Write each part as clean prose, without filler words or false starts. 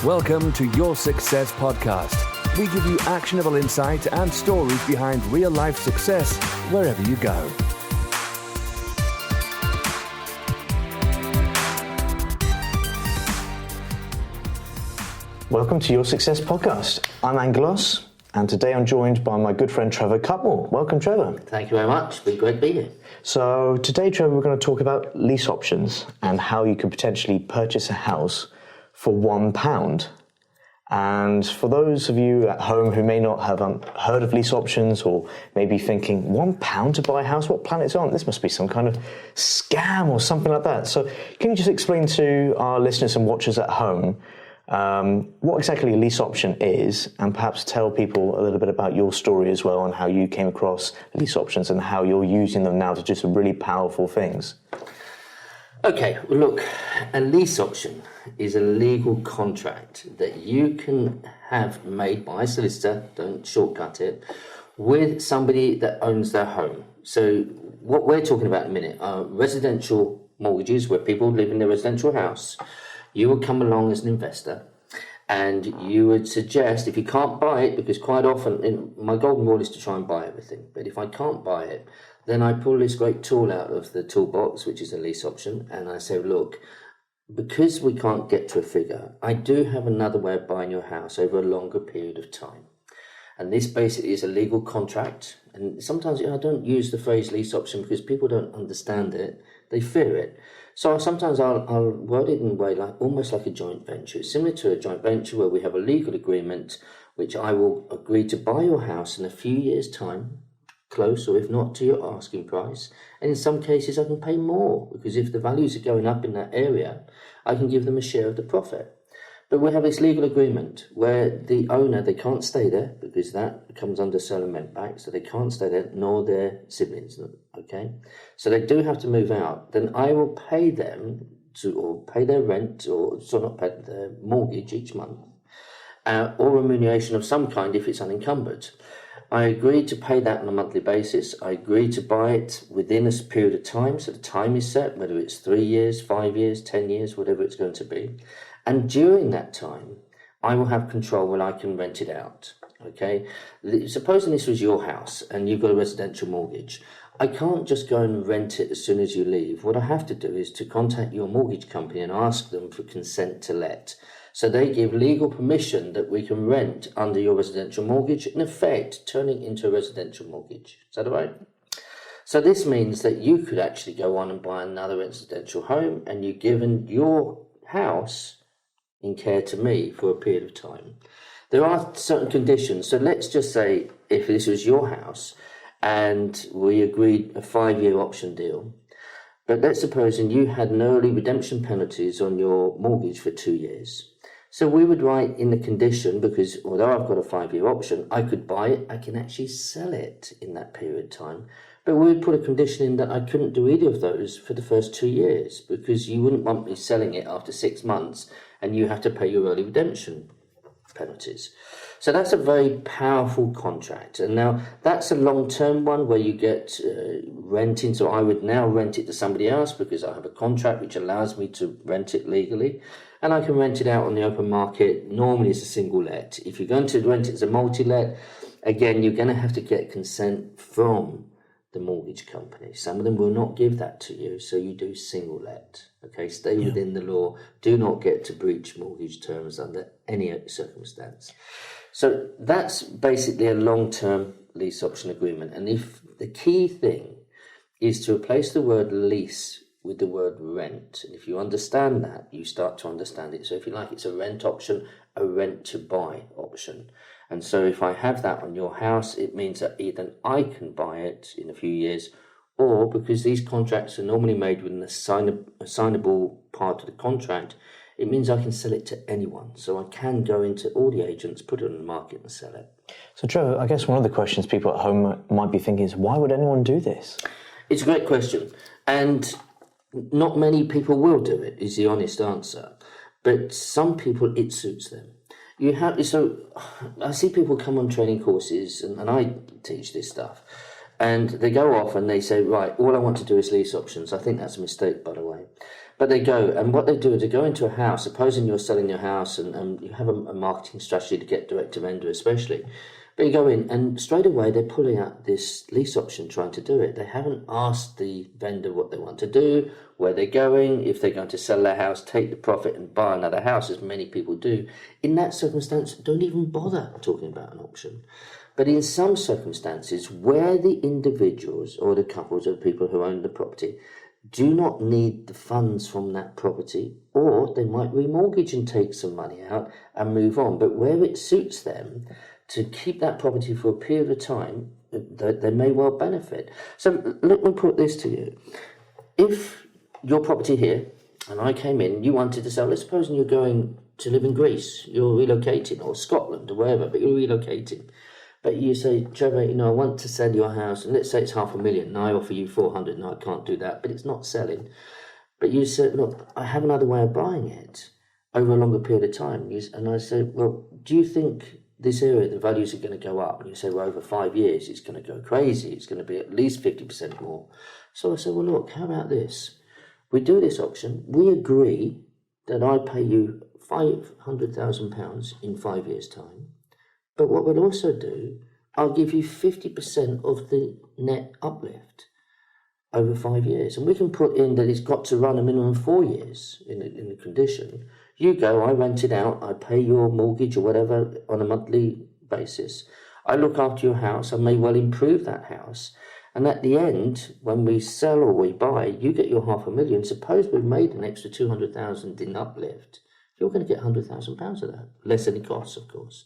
Welcome to Your Success Podcast. We give you actionable insight and stories behind real-life success wherever you go. Welcome to Your Success Podcast. I'm Angelos, and today I'm joined by my good friend Trevor Cutmore. Welcome, Trevor. Thank you very much. It's been great to be here. So today, Trevor, we're going to talk about lease options and how you could potentially purchase a house for £1. And for those of you at home who may not have heard of lease options or maybe thinking, £1 to buy a house, what planet is on? This must be some kind of scam or something like that. So can you just explain to our listeners and watchers at home what exactly a lease option is, and perhaps tell people a little bit about your story as well and how you came across lease options and how you're using them now to do some really powerful things? Okay, well look, a lease option is a legal contract that you can have made by a solicitor, don't shortcut it, with somebody that owns their home. So what we're talking about in a minute are residential mortgages where people live in their residential house. You would come along as an investor and you would suggest, if you can't buy it, because quite often my golden rule is to try and buy everything, but if I can't buy it, then I pull this great tool out of the toolbox, which is a lease option, and I say, look, because we can't get to a figure, I do have another way of buying your house over a longer period of time. And this basically is a legal contract. And sometimes I don't use the phrase lease option because people don't understand it. They fear it. So sometimes I'll word it in a way like almost like a joint venture. It's similar to a joint venture where we have a legal agreement which I will agree to buy your house in a few years' time, close or if not to your asking price. And in some cases I can pay more because if the values are going up in that area, I can give them a share of the profit. But we have this legal agreement where the owner, they can't stay there because that comes under sell and rent back, so they can't stay there, nor their siblings, okay? So they do have to move out. Then I will pay them or pay their rent, or not pay their mortgage each month, or remuneration of some kind if it's unencumbered. I agree to pay that on a monthly basis. I agree to buy it within a period of time, so the time is set, whether it's 3 years, 5 years, 10 years, whatever it's going to be. And during that time, I will have control when I can rent it out, okay? Supposing this was your house and you've got a residential mortgage, I can't just go and rent it as soon as you leave. What I have to do is to contact your mortgage company and ask them for consent to let. So they give legal permission that we can rent under your residential mortgage, in effect, turning it into a residential mortgage. Is that all right? So this means that you could actually go on and buy another residential home and you've given your house in care to me for a period of time. There are certain conditions. So let's just say if this was your house and we agreed a 5-year option deal, but let's suppose you had no early redemption penalties on your mortgage for 2 years. So we would write in the condition, because although I've got a 5-year option, I could buy it, I can actually sell it in that period of time. But we would put a condition in that I couldn't do either of those for the first 2 years, because you wouldn't want me selling it after 6 months and you have to pay your early redemption penalties. So that's a very powerful contract. And now that's a long-term one where you get renting. So I would now rent it to somebody else because I have a contract which allows me to rent it legally. And I can rent it out on the open market. Normally it's a single let. If you're going to rent it as a multi-let, again, you're going to have to get consent from the mortgage company. Some of them will not give that to you, so you do single let. Okay, stay within the law. Do not get to breach mortgage terms under any circumstance. So that's basically a long-term lease option agreement. And if the key thing is to replace the word lease with the word rent, and if you understand that, you start to understand it. So if you like, it's a rent option, a rent to buy option. And so if I have that on your house, it means that either I can buy it in a few years, or because these contracts are normally made with an assignable part of the contract, it means I can sell it to anyone. So I can go into all the agents, put it on the market and sell it. So Trevor, I guess one of the questions people at home might be thinking is, why would anyone do this? It's a great question. And not many people will do it, is the honest answer. But some people, it suits them. So I see people come on training courses, and I teach this stuff, and they go off and they say, right, all I want to do is lease options. I think that's a mistake, by the way. But they go, and what they do is they go into a house, supposing you're selling your house and you have a marketing strategy to get direct to vendor especially. But you go in and straight away they're pulling out this lease option trying to do it. They haven't asked the vendor what they want to do, where they're going, if they're going to sell their house, take the profit and buy another house, as many people do. In that circumstance, don't even bother talking about an option. But in some circumstances where the individuals or the couples or the people who own the property do not need the funds from that property, or they might remortgage and take some money out and move on, but where it suits them to keep that property for a period of time, they may well benefit. So let me put this to you. If your property here, and I came in, you wanted to sell, let's suppose you're going to live in Greece, you're relocating, or Scotland, or wherever, but you're relocating. But you say, Trevor, I want to sell your house, and let's say it's $500,000, and I offer you 400, no, I can't do that, but it's not selling. But you said, look, I have another way of buying it over a longer period of time. And I said, well, do you think this area, the values are going to go up? And you say, well, over 5 years, it's going to go crazy. It's going to be at least 50% more. So I said, well, look, how about this? We do this auction. We agree that I pay you £500,000 in 5 years' time. But what we'll also do, I'll give you 50% of the net uplift over 5 years. And we can put in that it's got to run a minimum 4 years in the condition. You go, I rent it out, I pay your mortgage or whatever on a monthly basis. I look after your house, I may well improve that house. And at the end, when we sell or we buy, you get your $500,000. Suppose we've made an extra 200,000 in uplift. You're going to get £100,000 of that, less any costs, of course.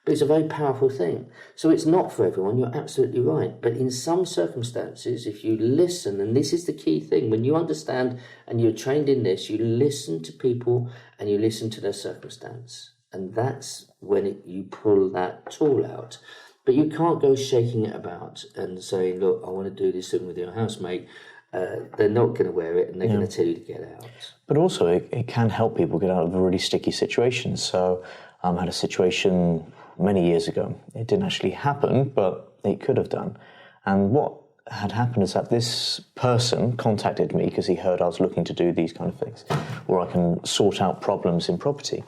But it's a very powerful thing. So it's not for everyone, you're absolutely right. But in some circumstances, if you listen, and this is the key thing, when you understand and you're trained in this, you listen to people and you listen to their circumstance. And that's when you pull that tool out. But you can't go shaking it about and saying, look, I want to do this thing with your housemate. They're not going to wear it and they're going to tell you to get out. But also it can help people get out of a really sticky situation. So I had a situation many years ago. It didn't actually happen, but it could have done. And what had happened is that this person contacted me because he heard I was looking to do these kind of things, where I can sort out problems in property.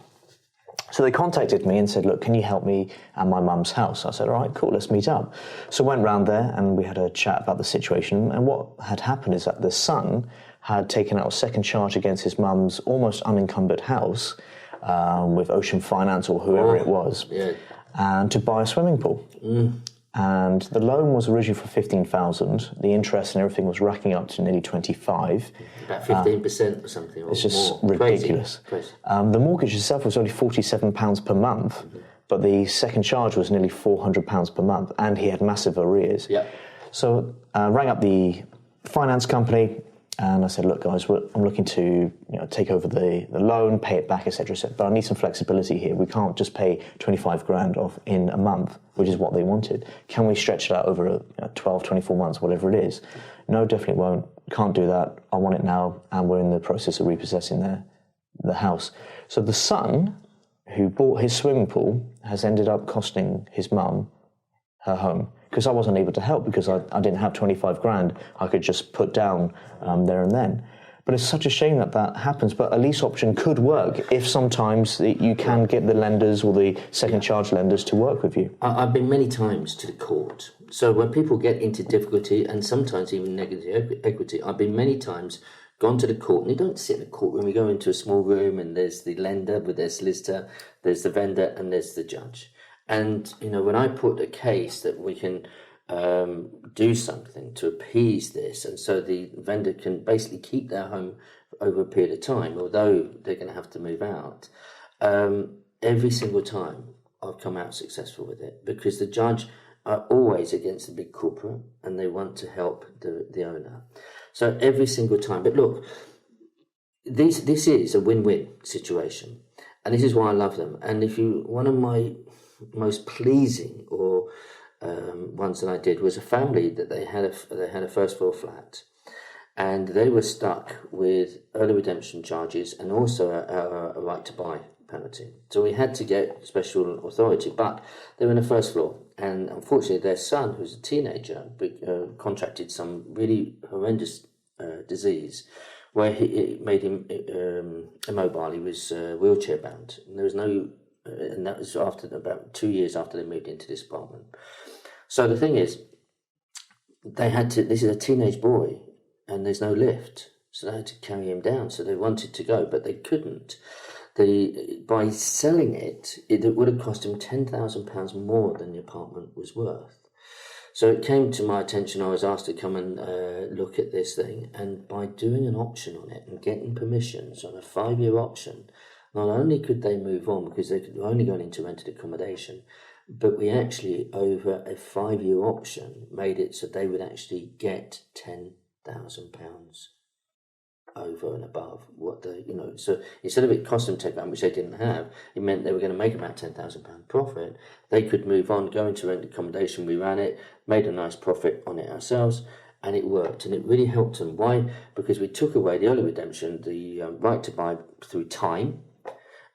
So they contacted me and said, look, can you help me at my mum's house? I said, all right, cool, let's meet up. So I went round there and we had a chat about the situation. And what had happened is that the son had taken out a second charge against his mum's almost unencumbered house with Ocean Finance or whoever it was, and to buy a swimming pool. And the loan was originally for 15,000. The interest and everything was racking up to nearly 25. About 15% or something. Or it's just more. ridiculous. Crazy. The mortgage itself was only £47 per month, but the second charge was nearly £400 per month, and he had massive arrears. So I rang up the finance company. And I said, look, guys, I'm looking to take over the loan, pay it back, etc., but I need some flexibility here. We can't just pay 25 grand off in a month, which is what they wanted. Can we stretch it out over 12, 24 months, whatever it is? No, definitely won't. Can't do that. I want it now, and we're in the process of repossessing the house. So the son, who bought his swimming pool, has ended up costing his mum her home. Because I wasn't able to help because I didn't have 25 grand I could just put down there and then. But it's such a shame that happens. But a lease option could work if sometimes you can get the lenders or the second charge lenders to work with you. I've been many times to the court. So when people get into difficulty and sometimes even negative equity, I've been many times gone to the court, and you don't sit in the courtroom, you go into a small room and there's the lender with their solicitor, there's the vendor and there's the judge. And, when I put a case that we can do something to appease this, and so the vendor can basically keep their home over a period of time, although they're going to have to move out, every single time I've come out successful with it, because the judge are always against the big corporate and they want to help the owner. So every single time. But look, this is a win-win situation, and this is why I love them. And one of my most pleasing or ones that I did was a family that they had a first floor flat, and they were stuck with early redemption charges and also a right to buy penalty. So we had to get special authority, but they were in the first floor, and unfortunately their son, who's a teenager, contracted some really horrendous disease, where it made him immobile. He was wheelchair bound, and there was no, and that was after about 2 years after they moved into this apartment. So the thing is, they had to. This is a teenage boy, and there's no lift, so they had to carry him down. So they wanted to go, but they couldn't. By selling it, it would have cost him £10,000 more than the apartment was worth. So it came to my attention. I was asked to come and look at this thing, and by doing an option on it and getting permissions on a 5-year option, not only could they move on because they were only going into rented accommodation, but we actually, over a 5-year option, made it so they would actually get £10,000 over and above what the, so instead of it costing them £10,000, which they didn't have, it meant they were going to make about £10,000 profit. They could move on, go into rented accommodation. We ran it, made a nice profit on it ourselves, and it worked, and it really helped them. Why? Because we took away the early redemption, the right to buy through time,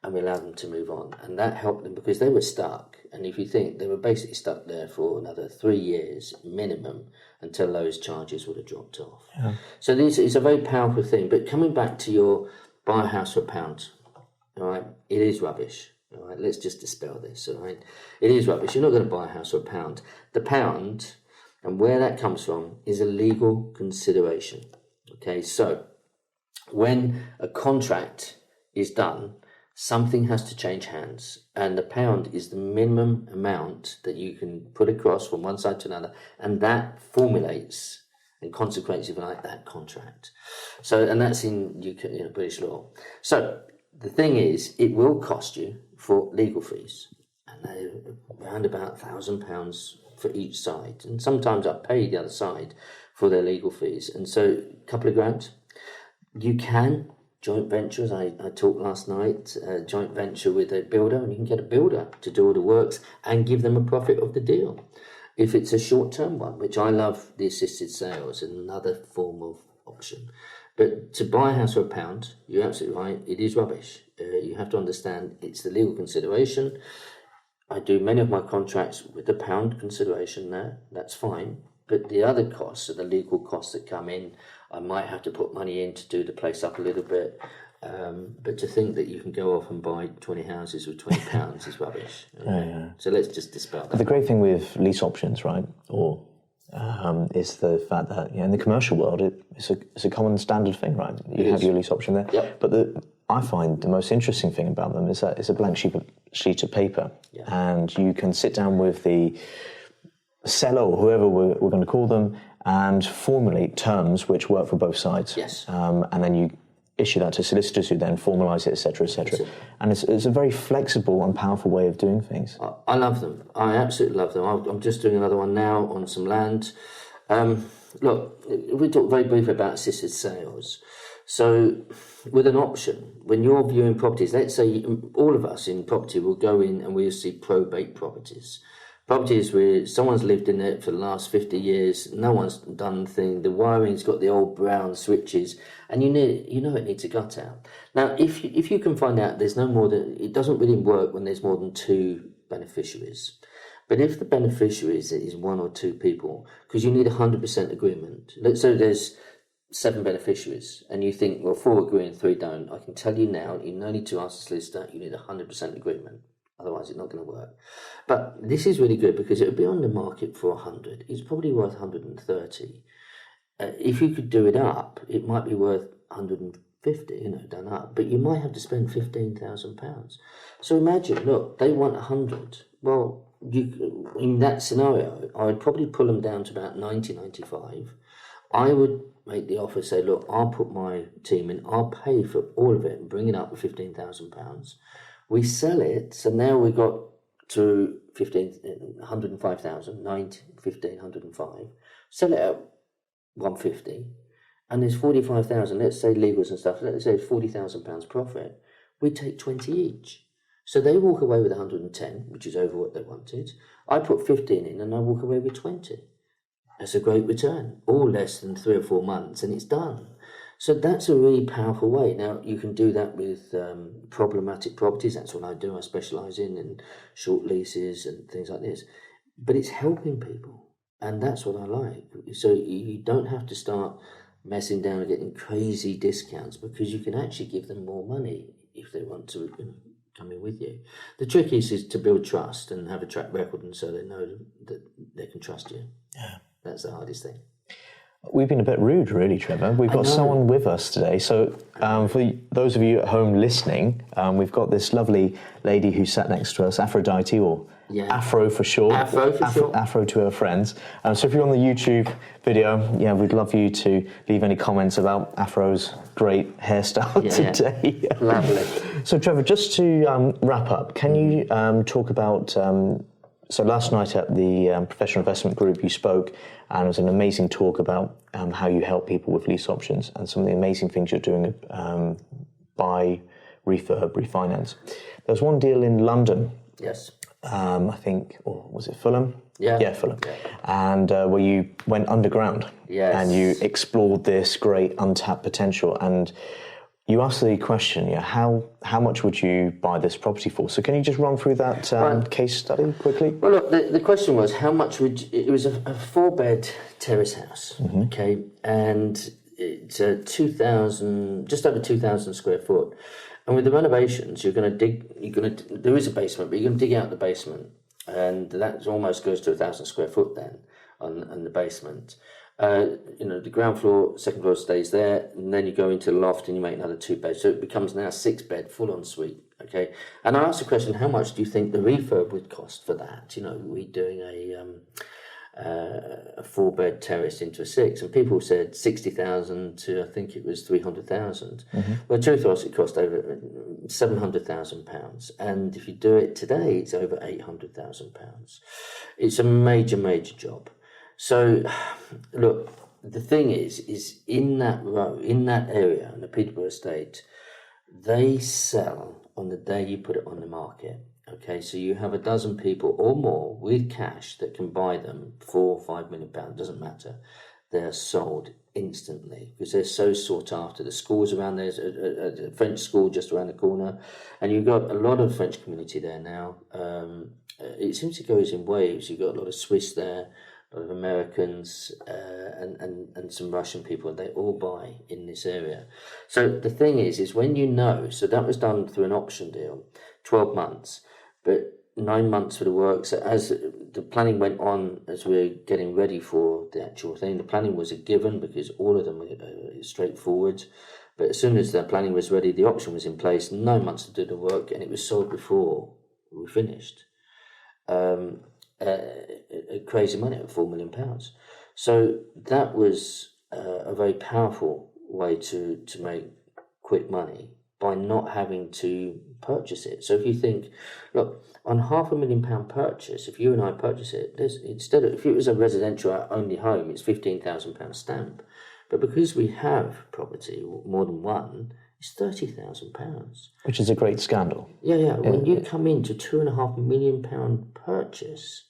and we allowed them to move on, and that helped them because they were stuck. And if you think, they were basically stuck there for another 3 years minimum until those charges would have dropped off. Yeah. So this is a very powerful thing. But coming back to your buy a house for £1, all right, it is rubbish. All right, let's just dispel this. All right, it is rubbish. You're not going to buy a house for £1. The pound, and where that comes from, is a legal consideration. Okay, so when a contract is done, something has to change hands, and the pound is the minimum amount that you can put across from one side to another, and that formulates and consecrates, if you like, that contract. So, and that's in UK, British law. So the thing is, it will cost you for legal fees, and they're around about £1,000 for each side, and sometimes I pay the other side for their legal fees, and so a couple of grand. You can joint ventures. I talked last night, joint venture with a builder, and you can get a builder to do all the works and give them a profit of the deal. If it's a short-term one, which I love, the assisted sales, another form of option. But to buy a house for £1, you're absolutely right, it is rubbish. You have to understand it's the legal consideration. I do many of my contracts with the pound consideration there, that's fine. But the other costs are the legal costs that come in. I might have to put money in to do the place up a little bit. But to think that you can go off and buy 20 houses with £20 is rubbish. Okay? Yeah. So let's just dispel that. But the great thing with lease options, right, is the fact that in the commercial world, it's a common standard thing, right? You have your lease option there. Yep. But I find the most interesting thing about them is that it's a blank sheet of paper. Yeah. And you can sit down with the seller or whoever we're going to call them and formulate terms which work for both sides. Yes. And then you issue that to solicitors who then formalise it, etc., etc. And it's a very flexible and powerful way of doing things. I love them. I absolutely love them. I'm just doing another one now on some land. Look, we talked very briefly about assisted sales. So with an option, when you're viewing properties, let's say all of us in property will go in and we'll see probate properties. Properties where someone's lived in it for the last 50 years, no one's done the thing, the wiring's got the old brown switches, and you know it needs a gut out. Now, if you can find out there's no more than, it doesn't really work when there's more than 2 beneficiaries. But if the beneficiaries is 1 or 2 people, because you need 100% agreement. So there's 7 beneficiaries, and you think, well, 4 agree and 3 don't. I can tell you now, you no need to ask the solicitor, you need 100% agreement. Otherwise, it's not going to work. But this is really good because it would be on the market for 100. It's probably worth 130. If you could do it up, it might be worth 150, done up. But you might have to spend £15,000. So imagine, look, they want 100. Well, in that scenario, I would probably pull them down to about 90, 95. I would make the offer, say, look, I'll put my team in, I'll pay for all of it and bring it up with £15,000. We sell it, so now we got to 105,000, 90, 15, 105. Sell it at 150, and there's 45,000. Let's say legals and stuff. Let's say it's £40,000 profit. We take 20 each, so they walk away with 110, which is over what they wanted. I put 15 in, and I walk away with 20. That's a great return. All less than 3 or 4 months, and it's done. So that's a really powerful way. Now, you can do that with problematic properties. That's what I do. I specialise in short leases and things like this. But it's helping people, and that's what I like. So you don't have to start messing down and getting crazy discounts, because you can actually give them more money if they want to come in with you. The trick is to build trust and have a track record, and so they know that they can trust you. Yeah, that's the hardest thing. We've been a bit rude, really, Trevor. We've got someone with us today. So for those of you at home listening, we've got this lovely lady who sat next to us, Aphrodite, or Afro for short. Afro to her friends. So if you're on the YouTube video, we'd love you to leave any comments about Afro's great hairstyle today. Lovely. So Trevor, just to wrap up, can you talk about... So last night at the Professional Investment Group, you spoke, and it was an amazing talk about how you help people with lease options and some of the amazing things you're doing buy, refurb, refinance. There was one deal in London. Yes. I think, or was it Fulham? Yeah. Fulham. Yeah. And where you went underground. Yes. And you explored this great untapped potential. And you asked the question, how much would you buy this property for? So can you just run through that case study quickly? Well, look, the question was, how much would it was a 4-bed terrace house, okay, and it's a 2,000, just over 2,000 square foot, and with the renovations, there is a basement, but you're going to dig out the basement, and that almost goes to 1,000 square foot then on the basement. The ground floor, second floor stays there, and then you go into the loft and you make another 2 beds. So it becomes now 6-bed, full ensuite. Okay. And I asked the question, how much do you think the refurb would cost for that? We're doing a 4-bed terrace into a 6, and people said 60,000 to, I think it was 300,000. Well, the truth was it cost over £700,000, and if you do it today, it's over £800,000. It's a major job. So, look, the thing is in that area, in the Peterborough estate, they sell on the day you put it on the market. Okay, so you have a dozen people or more with cash that can buy them for £5 million, doesn't matter. They're sold instantly because they're so sought after. The schools around there's a French school just around the corner, and you've got a lot of French community there now. It seems to go in waves. You've got a lot of Swiss there, a lot of Americans, and some Russian people. They all buy in this area. So the thing is when so that was done through an option deal, 12 months, but 9 months for the work. So as the planning went on, as we were getting ready for the actual thing, the planning was a given because all of them were straightforward. But as soon as the planning was ready, the option was in place, 9 months to do the work, and it was sold before we finished. Crazy money at £4 million. So that was a very powerful way to make quick money by not having to purchase it. So if you think, look, on £500,000 purchase, if you and I purchase it, if it was a residential only home, it's £15,000 stamp. But because we have property, more than one, it's £30,000. Which is a great scandal. Yeah. When you come into £2.5 million purchase,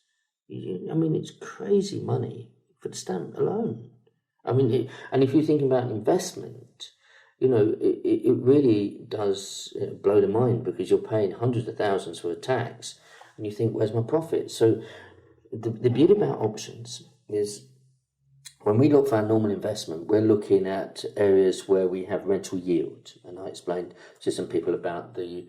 it's crazy money for the stamp alone. And if you're thinking about investment, it really does blow the mind because you're paying hundreds of thousands for a tax, and you think, where's my profit? So the beauty about options is when we look for our normal investment, we're looking at areas where we have rental yield. And I explained to some people about the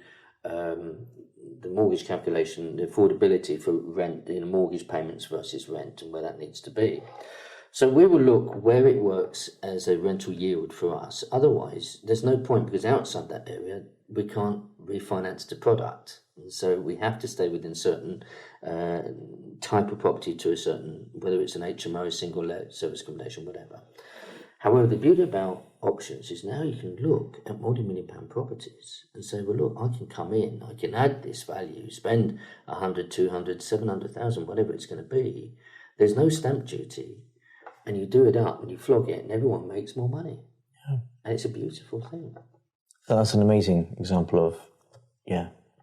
mortgage calculation, the affordability for rent, mortgage payments versus rent, and where that needs to be. So we will look where it works as a rental yield for us. Otherwise, there's no point because outside that area, we can't refinance the product. And so we have to stay within certain type of property to a certain, whether it's an HMO, single-let, service accommodation, whatever. However, the beauty about options is now you can look at multi-million-pound properties and say, well, look, I can come in, I can add this value, spend 100, 200, 700,000, whatever it's going to be. There's no stamp duty. And you do it up and you flog it and everyone makes more money. Yeah. And it's a beautiful thing. That's an amazing example of,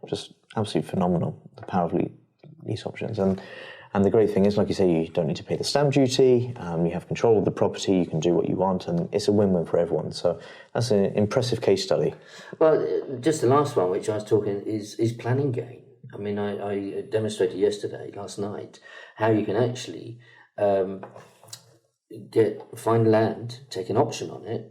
just absolutely phenomenal, the power of lease options. And the great thing is, like you say, you don't need to pay the stamp duty, you have control of the property, you can do what you want, and it's a win-win for everyone. So that's an impressive case study. Well, just the last one, which I was talking, is planning gain. I demonstrated last night, how you can actually... find land, take an option on it,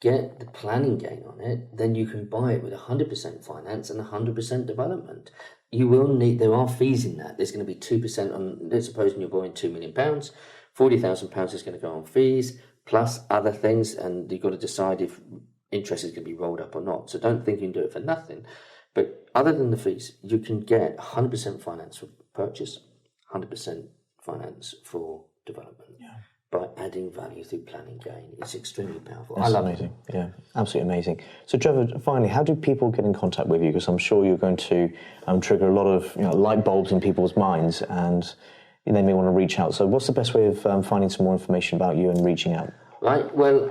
get the planning gain on it, then you can buy it with 100% finance and 100% development. You will need, there are fees in that. There's going to be 2% on, let's suppose you're borrowing £2 million, £40,000 is going to go on fees, plus other things, and you've got to decide if interest is going to be rolled up or not. So don't think you can do it for nothing. But other than the fees, you can get 100% finance for purchase, 100% finance for development. By adding value through planning gain. It's extremely powerful. That's amazing. Yeah, absolutely amazing. So Trevor, finally, how do people get in contact with you? Because I'm sure you're going to trigger a lot of light bulbs in people's minds, and they may want to reach out. So what's the best way of finding some more information about you and reaching out? Right, well,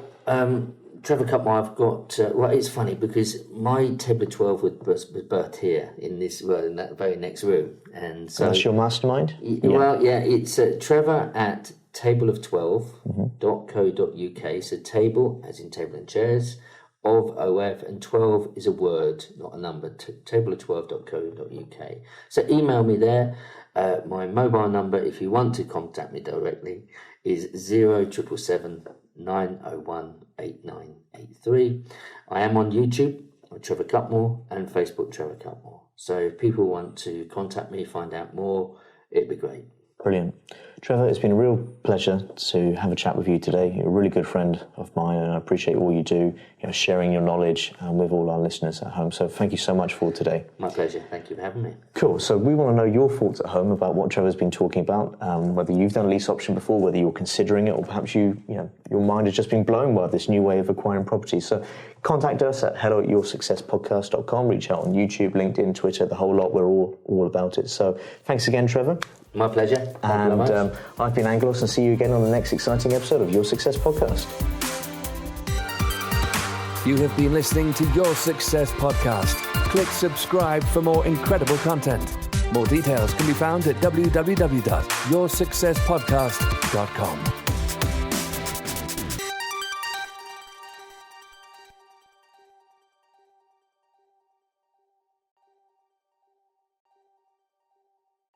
Trevor Cutmore, I've got, well, it's funny because my table of 12 was birthed here in this, well, in that very next room. And so that's your mastermind? Well, yeah, it's Trevor at table of12.co.uk. So table, as in table and chairs, of OF, and 12 is a word, not a number, table of12.co.uk. So email me there. My mobile number, if you want to contact me directly, is 0777 901 8983. I am on YouTube, Trevor Cutmore, and Facebook, Trevor Cutmore. So if people want to contact me, find out more, it'd be great. Brilliant. Trevor, it's been a real pleasure to have a chat with you today. You're a really good friend of mine, and I appreciate all you do, sharing your knowledge with all our listeners at home. So thank you so much for today. My pleasure. Thank you for having me. Cool. So we want to know your thoughts at home about what Trevor's been talking about, whether you've done a lease option before, whether you're considering it, or perhaps your mind has just been blown by this new way of acquiring property. So contact us at hello@yoursuccesspodcast.com. Reach out on YouTube, LinkedIn, Twitter, the whole lot. We're all about it. So thanks again, Trevor. My pleasure. And I've been Angelos, and see you again on the next exciting episode of Your Success Podcast. You have been listening to Your Success Podcast. Click subscribe for more incredible content. More details can be found at www.yoursuccesspodcast.com.